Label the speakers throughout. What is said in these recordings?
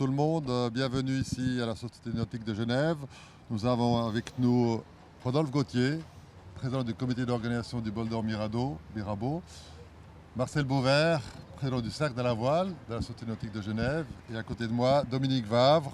Speaker 1: tout le monde, bienvenue ici à la Société nautique de Genève. Nous avons avec nous Rodolphe Gauthier, président du comité d'organisation du Bol d'Or Mirabeau, Marcel Beauvert, président du Cercle de la Voile de la Société nautique de Genève, et à côté de moi, Dominique Vavre.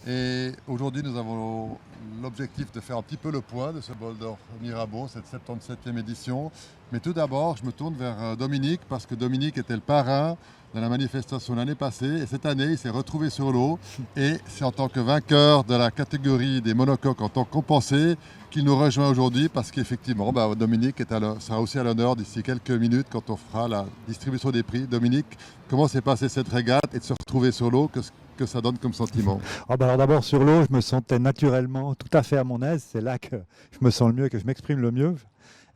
Speaker 1: Et aujourd'hui, nous avons l'objectif de faire un petit peu le point de ce Bol d'Or Mirabeau, cette 77e édition. Mais tout d'abord, je me tourne vers Dominique, parce que Dominique était le parrain de la manifestation l'année passée. Et cette année, il s'est retrouvé sur l'eau. Et c'est en tant que vainqueur de la catégorie des monocoques en tant que compensé qu'il nous rejoint aujourd'hui, parce qu'effectivement, Dominique sera aussi à l'honneur d'ici quelques minutes quand on fera la distribution des prix. Dominique, comment s'est passée cette régate et de se retrouver sur l'eau? Que ça donne comme sentiment?
Speaker 2: Alors d'abord sur l'eau, je me sentais naturellement tout à fait à mon aise. C'est là que je me sens le mieux, que je m'exprime le mieux.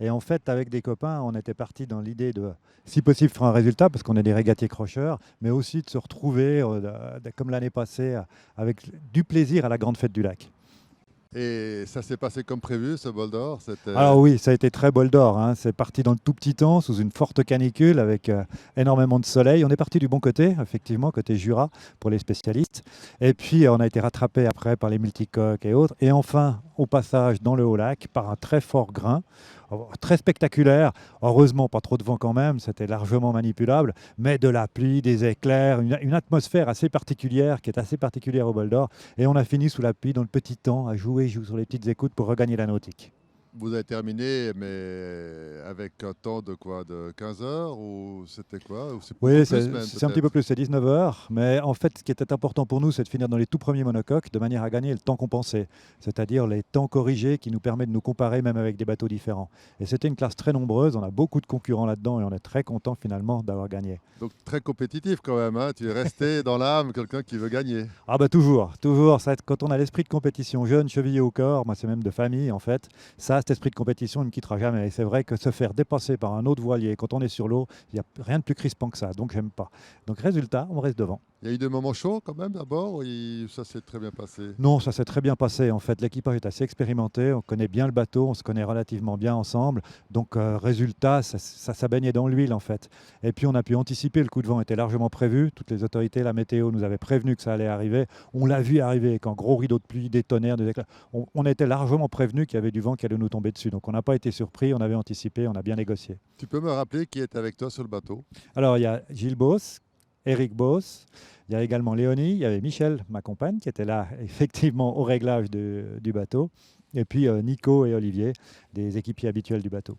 Speaker 2: Et en fait, avec des copains, on était partis dans l'idée de, si possible, faire un résultat, parce qu'on est des régatiers crocheurs, mais aussi de se retrouver, comme l'année passée, avec du plaisir à la grande fête du lac.
Speaker 1: Et ça s'est passé comme prévu, ce bol d'or?
Speaker 2: Alors oui, ça a été très bol d'or, hein. C'est parti dans le tout petit temps, sous une forte canicule, avec énormément de soleil. On est parti du bon côté, effectivement, côté Jura, pour les spécialistes. Et puis, on a été rattrapé après par les multicoques et autres. Et enfin, au passage dans le Haut-Lac, par un très fort grain, très spectaculaire. Heureusement, pas trop de vent quand même, c'était largement manipulable, mais de la pluie, des éclairs, une atmosphère assez particulière, qui est assez particulière au bol d'or. Et on a fini sous la pluie, dans le petit temps, à jouer sur les petites écoutes pour regagner la nautique.
Speaker 1: Vous avez terminé, mais avec un temps de quoi? De 15 heures? Ou c'était quoi? Ou c'est beaucoup
Speaker 2: Oui,
Speaker 1: plus même,
Speaker 2: c'est un petit peu
Speaker 1: peut-être?
Speaker 2: plus, c'est 19 heures. Mais en fait, ce qui était important pour nous, c'est de finir dans les tout premiers monocoques, de manière à gagner le temps compensé, c'est-à-dire les temps corrigés qui nous permettent de nous comparer même avec des bateaux différents. Et c'était une classe très nombreuse, on a beaucoup de concurrents là-dedans et on est très content finalement d'avoir gagné.
Speaker 1: Donc très compétitif quand même, hein. Tu es resté dans l'âme, quelqu'un qui veut gagner.
Speaker 2: Ah bah toujours, toujours. Ça, quand on a l'esprit de compétition jeune, chevillé au corps, moi c'est même de famille en fait, ça, cet esprit de compétition ne me quittera jamais. Et c'est vrai que se faire dépasser par un autre voilier quand on est sur l'eau, il n'y a rien de plus crispant que ça, donc j'aime pas. Donc résultat, on reste devant.
Speaker 1: Il y a eu des moments chauds quand même d'abord, ou ça s'est très bien passé?
Speaker 2: Non, ça s'est très bien passé. En fait, l'équipage est assez expérimenté, on connaît bien le bateau, on se connaît relativement bien ensemble. Donc, résultat, ça baignait dans l'huile en fait. Et puis, on a pu anticiper, le coup de vent était largement prévu. Toutes les autorités, la météo nous avaient prévenu que ça allait arriver. On l'a vu arriver avec un gros rideau de pluie, des tonnerres, des éclairs. On était largement prévenu qu'il y avait du vent qui allait nous tomber dessus. Donc, on n'a pas été surpris, on avait anticipé, on a bien négocié.
Speaker 1: Tu peux me rappeler qui est avec toi sur le bateau?
Speaker 2: Alors, il y a Gilles Boss, Eric Boss, il y a également Léonie, il y avait Michel, ma compagne, qui était là effectivement au réglage du bateau, et puis Nico et Olivier, des équipiers habituels du bateau.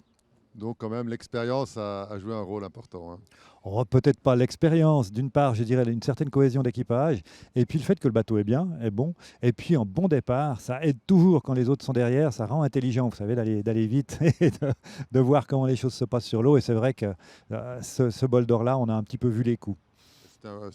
Speaker 1: Donc quand même, l'expérience a joué un rôle important, hein.
Speaker 2: Oh, peut-être pas l'expérience, d'une part, je dirais une certaine cohésion d'équipage, et puis le fait que le bateau est bien, est bon, et puis un bon départ, ça aide toujours quand les autres sont derrière, ça rend intelligent, vous savez, d'aller vite et de voir comment les choses se passent sur l'eau, et c'est vrai que ce bol d'or-là, on a un petit peu vu les coups.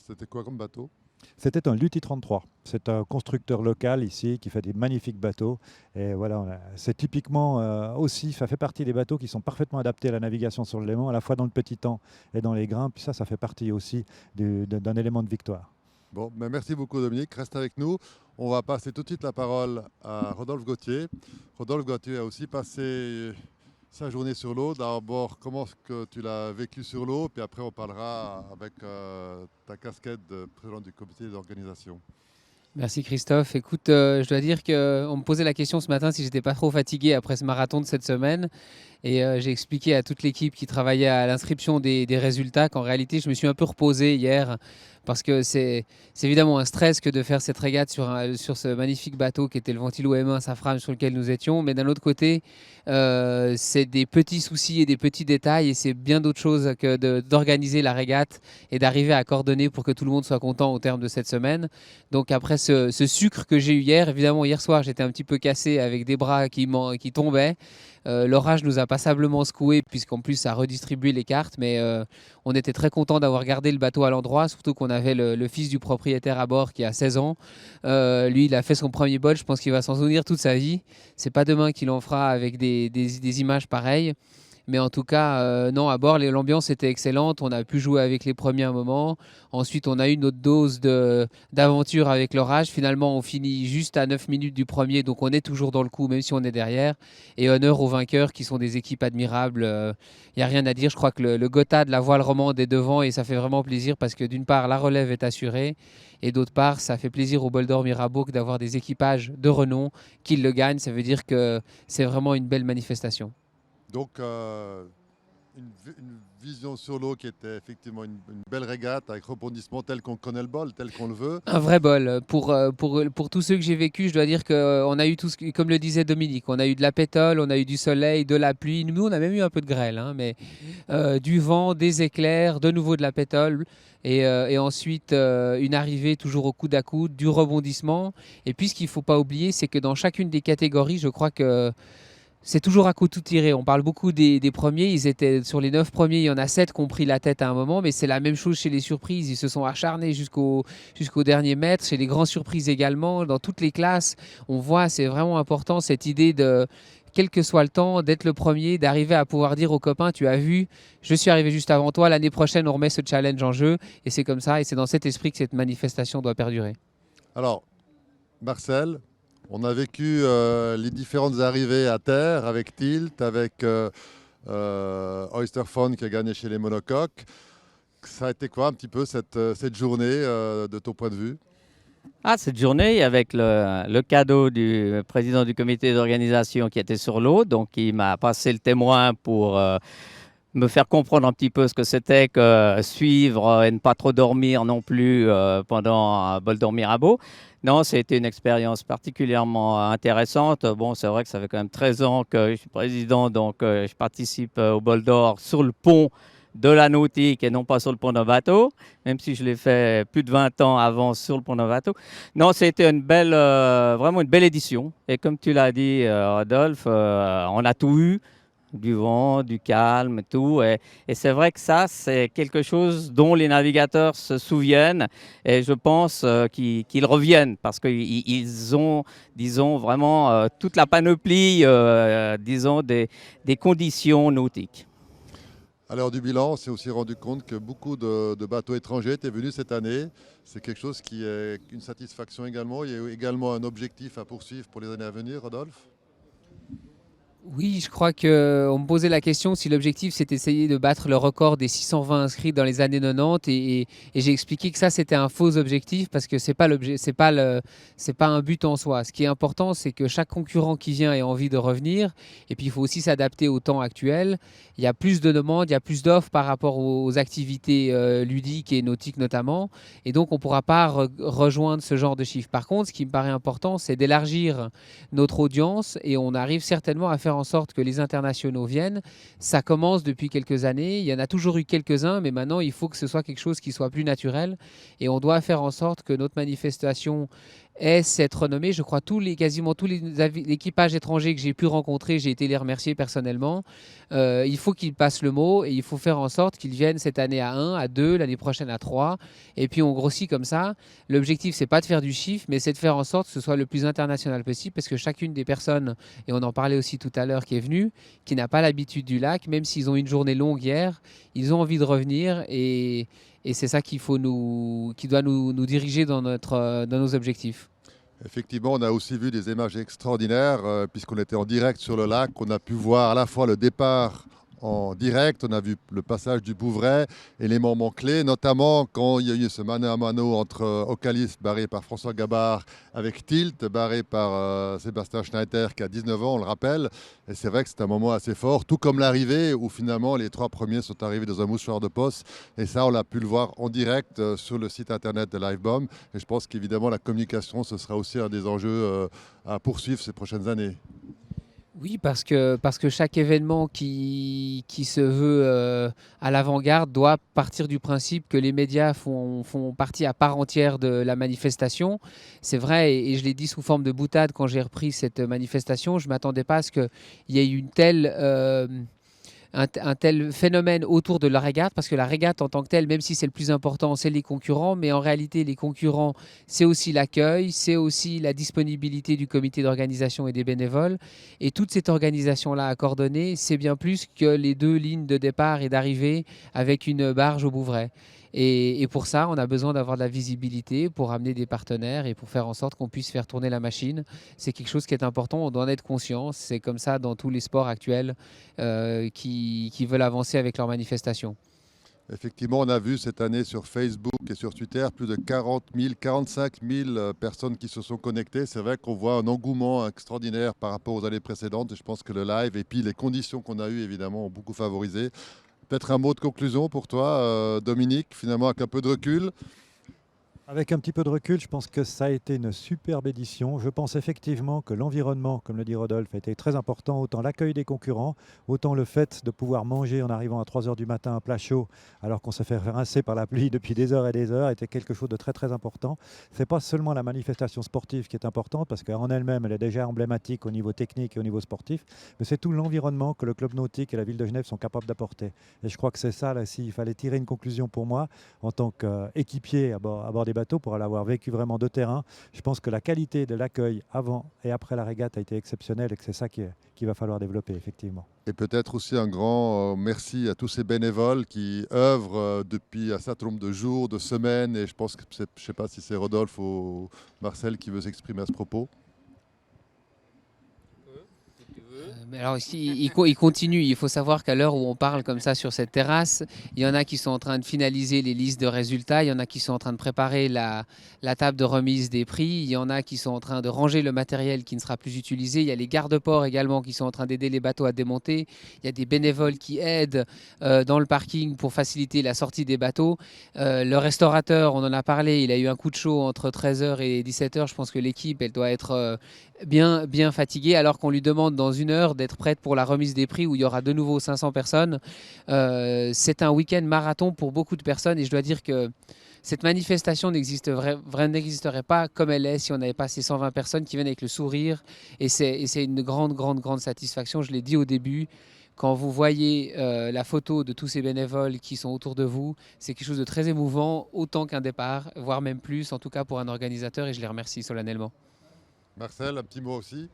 Speaker 1: C'était quoi comme bateau?
Speaker 2: C'était un Luthi 33. C'est un constructeur local ici qui fait des magnifiques bateaux. Et voilà, c'est typiquement aussi, ça fait partie des bateaux qui sont parfaitement adaptés à la navigation sur le Léman, à la fois dans le petit temps et dans les grains. Puis ça fait partie aussi d'un élément de victoire.
Speaker 1: Bon, ben merci beaucoup Dominique, reste avec nous. On va passer tout de suite la parole à Rodolphe Gauthier. Rodolphe Gauthier a aussi passé sa journée sur l'eau. D'abord, comment est-ce que tu l'as vécu sur l'eau, puis après on parlera avec ta casquette de président du comité d'organisation.
Speaker 3: Merci Christophe. Écoute, je dois dire qu'on me posait la question ce matin si j'étais pas trop fatigué après ce marathon de cette semaine. Et j'ai expliqué à toute l'équipe qui travaillait à l'inscription des résultats qu'en réalité, je me suis un peu reposé hier parce que c'est évidemment un stress que de faire cette régate sur ce magnifique bateau qui était le Ventilo M1 Safran sur lequel nous étions. Mais d'un autre côté, c'est des petits soucis et des petits détails et c'est bien d'autres choses que d'organiser la régate et d'arriver à coordonner pour que tout le monde soit content au terme de cette semaine. Donc après ce sucre que j'ai eu hier, évidemment hier soir j'étais un petit peu cassé avec des bras qui tombaient. L'orage nous a passablement secoué puisqu'en plus ça a redistribué les cartes, mais on était très content d'avoir gardé le bateau à l'endroit, surtout qu'on avait le fils du propriétaire à bord qui a 16 ans. Lui, il a fait son premier bol, je pense qu'il va s'en souvenir toute sa vie. C'est pas demain qu'il en fera avec des images pareilles. Mais en tout cas, non, à bord, l'ambiance était excellente. On a pu jouer avec les premiers un moment. Ensuite, on a eu notre dose d'aventure avec l'orage. Finalement, on finit juste à 9 minutes du premier, donc on est toujours dans le coup, même si on est derrière. Et honneur aux vainqueurs qui sont des équipes admirables. Il n'y a rien à dire. Je crois que le Gotha de la voile romande est devant et ça fait vraiment plaisir parce que d'une part, la relève est assurée et d'autre part, ça fait plaisir au Bol d'Or Mirabeau d'avoir des équipages de renom qui le gagnent. Ça veut dire que c'est vraiment une belle manifestation.
Speaker 1: Donc, une vision sur l'eau qui était effectivement une belle régate avec rebondissement tel qu'on connaît le bol, tel qu'on le veut.
Speaker 3: Un vrai bol. Pour tous ceux que j'ai vécu, je dois dire qu'on a eu tout, comme le disait Dominique, on a eu de la pétole, on a eu du soleil, de la pluie. Nous, on a même eu un peu de grêle, hein, mais du vent, des éclairs, de nouveau de la pétole. Et ensuite, une arrivée toujours au coude à coude, du rebondissement. Et puis, ce qu'il ne faut pas oublier, c'est que dans chacune des catégories, je crois que c'est toujours à coup tout tiré. On parle beaucoup des premiers. Ils étaient sur les 9 premiers. Il y en a 7 qui ont pris la tête à un moment. Mais c'est la même chose chez les surprises. Ils se sont acharnés jusqu'au dernier mètre. Chez les grandes surprises également. Dans toutes les classes, on voit, c'est vraiment important cette idée de, quel que soit le temps, d'être le premier, d'arriver à pouvoir dire aux copains, tu as vu, je suis arrivé juste avant toi. L'année prochaine, on remet ce challenge en jeu. Et c'est comme ça. Et c'est dans cet esprit que cette manifestation doit perdurer.
Speaker 1: Alors, Marcel, on a vécu les différentes arrivées à terre avec Tilt, avec Oyster Fun qui a gagné chez les monocoques. Ça a été quoi un petit peu cette journée de ton point de vue?
Speaker 4: Ah, cette journée, avec le cadeau du président du comité d'organisation qui était sur l'eau, donc il m'a passé le témoin pour me faire comprendre un petit peu ce que c'était que suivre et ne pas trop dormir non plus pendant Bol d'Or Mirabeau. Non, c'était une expérience particulièrement intéressante. Bon, c'est vrai que ça fait quand même 13 ans que je suis président, donc je participe au Bol d'Or sur le pont de la nautique et non pas sur le pont d'un bateau, même si je l'ai fait plus de 20 ans avant sur le pont d'un bateau. Non, c'était une belle, vraiment une belle édition. Et comme tu l'as dit, Rodolphe, on a tout eu. Du vent, du calme, tout. Et c'est vrai que ça, c'est quelque chose dont les navigateurs se souviennent et je pense qu'ils reviennent parce qu'ils ont, disons, vraiment toute la panoplie, disons, des conditions nautiques.
Speaker 1: À l'heure du bilan, on s'est aussi rendu compte que beaucoup de bateaux étrangers étaient venus cette année. C'est quelque chose qui est une satisfaction également. Il y a également un objectif à poursuivre pour les années à venir, Rodolphe?
Speaker 3: Oui, je crois qu'on me posait la question si l'objectif c'était d'essayer de battre le record des 620 inscrits dans les années 90 et j'ai expliqué que ça c'était un faux objectif parce que c'est pas un but en soi. Ce qui est important, c'est que chaque concurrent qui vient ait envie de revenir et puis il faut aussi s'adapter au temps actuel. Il y a plus de demandes, il y a plus d'offres par rapport aux activités ludiques et nautiques notamment et donc on ne pourra pas rejoindre ce genre de chiffres. Par contre, ce qui me paraît important, c'est d'élargir notre audience et on arrive certainement à faire en sorte que les internationaux viennent. Ça commence depuis quelques années. Il y en a toujours eu quelques-uns, mais maintenant, il faut que ce soit quelque chose qui soit plus naturel. Et on doit faire en sorte que notre manifestation ait cette renommée. Je crois quasiment tous les équipages étrangers que j'ai pu rencontrer, j'ai été les remercier personnellement. Il faut qu'ils passent le mot et il faut faire en sorte qu'ils viennent cette année à 1, à 2, l'année prochaine à 3. Et puis on grossit comme ça. L'objectif, c'est pas de faire du chiffre, mais c'est de faire en sorte que ce soit le plus international possible parce que chacune des personnes, et on en parlait aussi tout à l'heure, qui est venue, qui n'a pas l'habitude du lac, même s'ils ont une journée longue hier, ils ont envie de revenir et c'est ça qui doit nous diriger dans nos objectifs.
Speaker 1: Effectivement, on a aussi vu des images extraordinaires puisqu'on était en direct sur le lac. On a pu voir à la fois le départ en direct, on a vu le passage du Bouvray et les moments clés, notamment quand il y a eu ce mano à mano entre Ocalis, barré par François Gabard, avec Tilt, barré par Sébastien Schneider, qui a 19 ans, on le rappelle. Et c'est vrai que c'est un moment assez fort, tout comme l'arrivée, où finalement les 3 premiers sont arrivés dans un mouchoir de poste. Et ça, on a pu le voir en direct sur le site internet de Livebomb. Et je pense qu'évidemment, la communication, ce sera aussi un des enjeux à poursuivre ces prochaines années.
Speaker 3: Oui, parce que chaque événement qui se veut à l'avant-garde doit partir du principe que les médias font partie à part entière de la manifestation. C'est vrai, et je l'ai dit sous forme de boutade quand j'ai repris cette manifestation, je ne m'attendais pas à ce qu'il y ait une telle un tel phénomène autour de la régate, parce que la régate en tant que telle, même si c'est le plus important, c'est les concurrents, mais en réalité, les concurrents, c'est aussi l'accueil, c'est aussi la disponibilité du comité d'organisation et des bénévoles. Et toute cette organisation-là à coordonner, c'est bien plus que les 2 lignes de départ et d'arrivée avec une barge au Bouvray. Et pour ça, on a besoin d'avoir de la visibilité pour amener des partenaires et pour faire en sorte qu'on puisse faire tourner la machine. C'est quelque chose qui est important, on doit en être conscient. C'est comme ça dans tous les sports actuels qui veulent avancer avec leurs manifestations.
Speaker 1: Effectivement, on a vu cette année sur Facebook et sur Twitter plus de 40 000, 45 000 personnes qui se sont connectées. C'est vrai qu'on voit un engouement extraordinaire par rapport aux années précédentes. Et je pense que le live et puis les conditions qu'on a eues, évidemment, ont beaucoup favorisé. Peut-être un mot de conclusion pour toi, Dominique, finalement, avec un peu de recul.
Speaker 2: Avec un petit peu de recul, je pense que ça a été une superbe édition. Je pense effectivement que l'environnement, comme le dit Rodolphe, a été très important. Autant l'accueil des concurrents, autant le fait de pouvoir manger en arrivant à 3 heures du matin à plat chaud, alors qu'on s'est fait rincer par la pluie depuis des heures et des heures, était quelque chose de très très important. Ce n'est pas seulement la manifestation sportive qui est importante, parce qu'en elle-même, elle est déjà emblématique au niveau technique et au niveau sportif, mais c'est tout l'environnement que le club nautique et la ville de Genève sont capables d'apporter. Et je crois que c'est ça, là, s'il fallait tirer une conclusion pour moi, en tant qu'équipier à bord des bateaux, pour l'avoir vécu vraiment de terrain. Je pense que la qualité de l'accueil avant et après la régate a été exceptionnelle et que c'est ça qu'il va falloir développer, effectivement.
Speaker 1: Et peut-être aussi un grand merci à tous ces bénévoles qui œuvrent depuis un certain nombre de jours, de semaines. Et je pense que, je ne sais pas si c'est Rodolphe ou Marcel qui veut s'exprimer à ce propos.
Speaker 3: Mais alors il continue. Il faut savoir qu'à l'heure où on parle comme ça sur cette terrasse, il y en a qui sont en train de finaliser les listes de résultats, il y en a qui sont en train de préparer la table de remise des prix, il y en a qui sont en train de ranger le matériel qui ne sera plus utilisé, il y a les gardes-ports également qui sont en train d'aider les bateaux à démonter, il y a des bénévoles qui aident dans le parking pour faciliter la sortie des bateaux. Le restaurateur, on en a parlé, il a eu un coup de chaud entre 13h et 17h. Je pense que l'équipe, elle doit être bien fatiguée, alors qu'on lui demande dans 1 heure d'être prête pour la remise des prix où il y aura de nouveau 500 personnes. C'est un week-end marathon pour beaucoup de personnes et je dois dire que cette manifestation n'existerait pas comme elle est si on n'avait pas ces 120 personnes qui viennent avec le sourire et c'est une grande satisfaction. Je l'ai dit au début, quand vous voyez la photo de tous ces bénévoles qui sont autour de vous, c'est quelque chose de très émouvant, autant qu'un départ, voire même plus, en tout cas pour un organisateur, et je les remercie solennellement.
Speaker 1: Marcel, un petit mot aussi.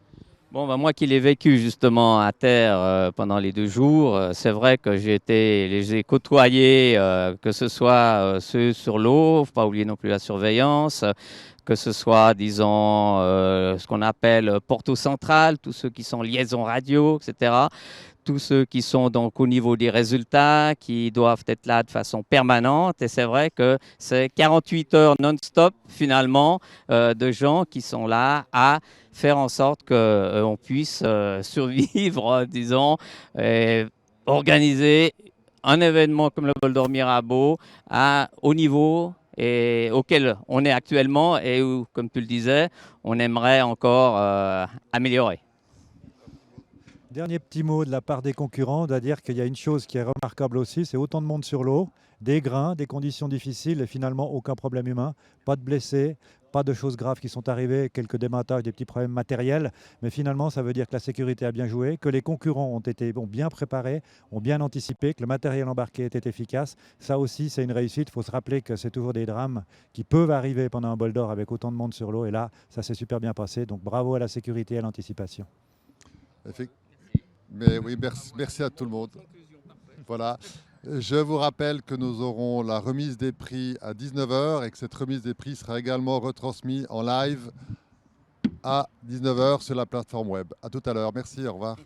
Speaker 4: Bon, moi qui l'ai vécu justement à terre pendant les 2 jours, c'est vrai que les ai côtoyés, que ce soit ceux sur l'eau, faut pas oublier non plus la surveillance, que ce soit, disons, ce qu'on appelle Porto Central, tous ceux qui sont liaison radio, etc. Tous ceux qui sont donc au niveau des résultats, qui doivent être là de façon permanente. Et c'est vrai que c'est 48 heures non-stop finalement de gens qui sont là à faire en sorte qu'on puisse survivre, disons, et organiser un événement comme le Bol d'Or Mirabeau au niveau et auquel on est actuellement et où, comme tu le disais, on aimerait encore améliorer.
Speaker 2: Dernier petit mot de la part des concurrents, on doit dire qu'il y a une chose qui est remarquable aussi, c'est autant de monde sur l'eau, des grains, des conditions difficiles et finalement aucun problème humain, pas de blessés, pas de choses graves qui sont arrivées, quelques démontages, des petits problèmes matériels, mais finalement ça veut dire que la sécurité a bien joué, que les concurrents ont bien préparés, ont bien anticipé, que le matériel embarqué était efficace. Ça aussi c'est une réussite, il faut se rappeler que c'est toujours des drames qui peuvent arriver pendant un bol d'or avec autant de monde sur l'eau et là ça s'est super bien passé, donc bravo à la sécurité et à l'anticipation.
Speaker 1: Mais oui, merci à tout le monde. Voilà. Je vous rappelle que nous aurons la remise des prix à 19h et que cette remise des prix sera également retransmise en live à 19h sur la plateforme web. À tout à l'heure. Merci, au revoir.